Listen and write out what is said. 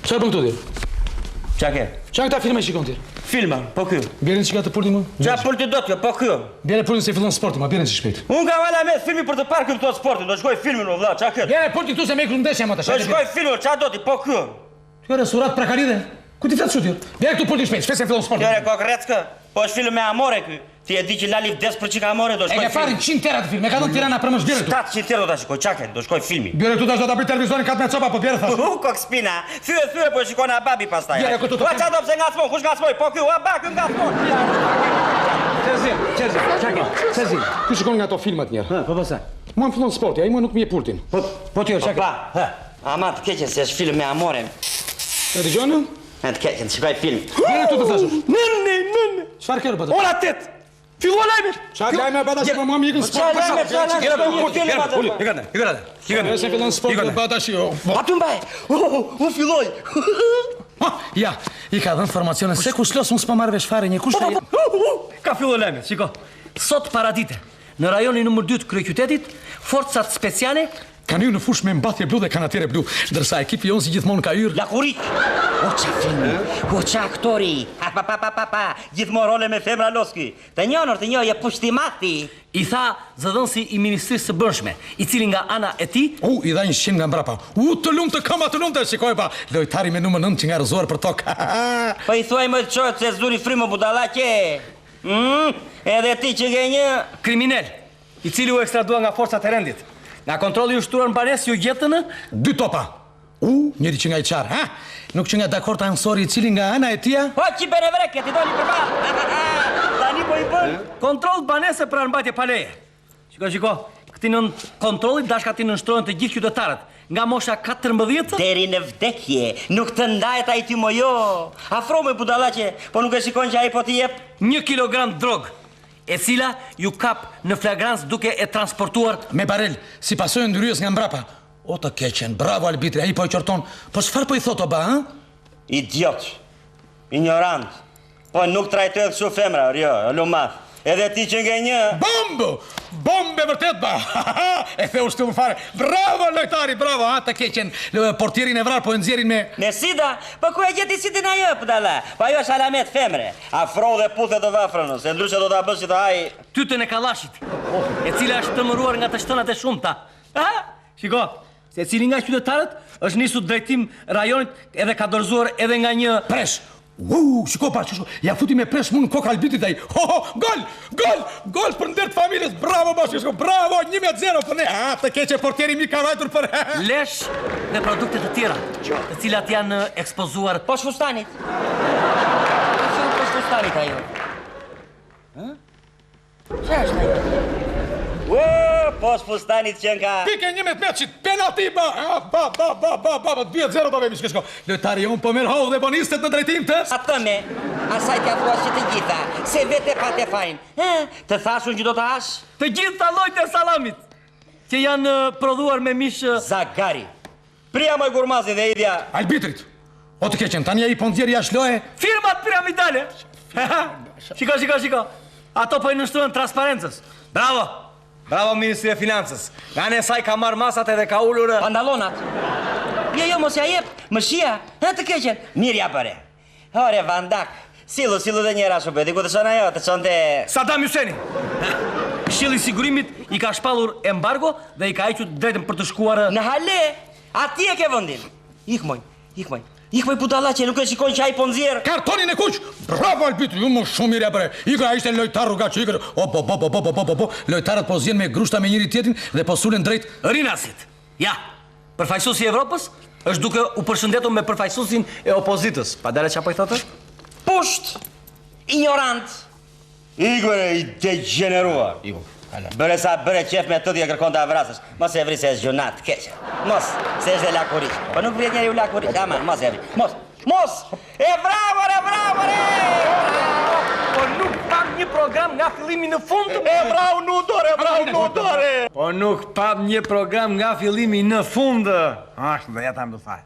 Çfarë bën këtu ti? Qa ke? Qa këta filma shikon ti? Filma, po kjo. Bjerën që ka të pulti më? Qa pulti do t'jo, po kjo. Bjerën pultin se fillon sporti, ma bjerën që shpejt. Unë ka vala me filmi për të parë këto sportin, do shkoj filmin o vlla, qa ke? Bjerën pultin këtu se me i krundeshja më të Do shkoj filmin, qa do ti, po kjo. Kjo restorat prakaride. Ku ti fletë shutir? Bjerën këtu pultin shpejt, shpejt se fillon sporti. Jore, kokreckë, po është film me amore ky. Ti e di që lali vdes për çika amore, do shkoj. E ke farin 100 tera të film, e ka dhënë Tirana për më shbjerën këtu. 700 tera do ta shkoj, qa ke, do shkoj filmi. Bjerën këtu tash do ta bëj televizorin katë me copa, po bjerën thash. Kok spina, thyre po shikon a babi pastaj. Bjerën këtu të Po qa do pse ngacmon, kush ngacmoj, po ky, a bak ngacmon. Çerzi, qa ke? Çerzi, ku shikon nga ato filmat njerë? Po sa? Mua më fillon sporti, ai mua nuk më jep pultin. Po ti qa ke? Ama të keqen se është film me amore. E dëgjon? E të keqen, shikoj film. Bjerën këtu të thash. Nën. Çfarë ke bërë? Ora 8. Fillo lajmi. Çfarë lajmi bata se po mua më ikën sport. Ikën. Se fillon sporti bata shi. Aty mbaj. U filloi. Ja, i ka dhënë informacione se kush los mos pa marrë vesh fare një kush. Ka fillu lajmi, shiko. Sot paradite, në rajonin numër 2 të kryeqytetit, forcat speciale kanë hyrë në fushë me mbathje blu dhe kanatiere blu, ndërsa ekipi jonë si gjithmonë ka hyrë. Lakurit. O qa filmi, o qa aktori. Gjithmonë role me femra loski. Të njënër, je pushtimati. I tha zëdhënësi i Ministrisë së Brendshme, i cili nga ana e tij I dha 100 nga mbrapa. Të lumtë, kama të lumtë, shikoj pa. Lojtari me numër 9 që nga rëzuar për tokë. Po i thuaj më të qohet se zuri frimë budallaqe. Edhe ti që ke një kriminal, i cili u ekstradua nga forcat e rendit. Nga kontrolli i ushtruar në banesë ju gjetën 2 topa. Njëri që nga i qarë, ha? Nuk që nga dakord ansori i cili nga ana e tia? Po që bere vreke, ti doli përbalë. Tani po i bën. Kontroll banese për mbajtje pa leje. Shiko, këti nën kontrollit dashka ti nënshtrohen të gjithë qytetarët. Nga mosha 14 deri në vdekje, nuk të ndajet ai ti mo jo. Afro me budallaqe, po nuk e shikon që ai po t'i jep 1 kilogram drog, e cila ju kap në flagrancë duke e transportuar me barel, si pasojë ndryjes nga mbrapa. O të keqen, bravo Albitri, ai po i qorton. Po çfarë po i thot o ba, ha? Idiot, ignorant. Po nuk trajtohet kështu femra, jo, lumath. Edhe ti që nge një... Bombe vërtet ba! E the ushtu më fare. Bravo lojtari, bravo, ha, të keqen. Portierin e vrar po e nxjerrin me... Me sida? Po ku e gjeti sidin ajo, pëdala? Po ajo është alamet femre. Afro dhe puthe të vafrënë, se ndryshe do t'a bësh që të haj... Tytën e kalashit, e cila është të mëruar nga të shtënat e shumta. Shiko, se cili nga qytetarët është nisu drejtim rajonit edhe ka dorëzuar edhe nga një... Presh! Shiko pa, ja futi me presh mund në kokë Albitit ai. Gol për ndër të familjes. Bravo bashkë, bravo, 1-0 për ne. Të keqe portieri mi ka vajtur për... Lesh dhe produkte të tjera, të cilat janë ekspozuar... Posh fustanit. Posh fustanit ajo. Që është ajo? Posh fustanit që nga... Pike 11 penalti ba! 2-0 do vemi shkëshko. Lojtari unë po mirë hodh dhe bonistet në drejtim të... Atëme, asaj t'ja thua që të gjitha, se vete pa te fajnë. Të thashun që do të hash? Të gjitha llojet e salamit, që janë prodhuar me mish... Zagari. Pria moj gurmazi dhe idhja... Albitrit. O të keqen, tani ai po nxjerr jashtë loje. Firmat piramidale. Shiko. Ato po i nënshtrohen transparencës. Bravo, Ministri e Financës. Nga ne saj ka marrë masat edhe ka ullur... Pandalonat. Jo, mos ja jep, më shia. Të keqen. Mirë ja bëre. Ore, Vandak. Silu dhe njera shumë, diku të shona jo, të qonte... Saddam Husseini. Këshilli i sigurimit i ka shpallur embargo dhe i ka hequr drejtën për të shkuar... Në hale, ati e ke vëndin. Ikmoj. Ikmoj budallaqe, nuk e shikon që ai po nxjerr. Kartonin e kuq. Bravo Albitri, ju më shumë mirë bre. Ikra ishte lojtar rrugaç, ikra. Lojtarët po zjen me grushta me njëri tjetrin dhe po sulen drejt rinasit. Ja, përfaqësuesi i Evropës është duke u përshëndetur me përfaqësuesin e opozitës. Pa dalë çapo i thotë? Pusht. Ignorant. Igore i degeneruar. Bëre sa bëre qef me të dhja kërkon të avrasësh. Mos e vri se është gjunat, keqe. Mos, se është dhe lakurit. Po nuk vjet njeri u lakurit. Aman, mos e vri. Mos! E bravo, re! Po nuk pam një program nga fillimi në fund. E bravo, nudore! Po nuk pam një program nga fillimi në fund. Ashtë dhe jetam të faj.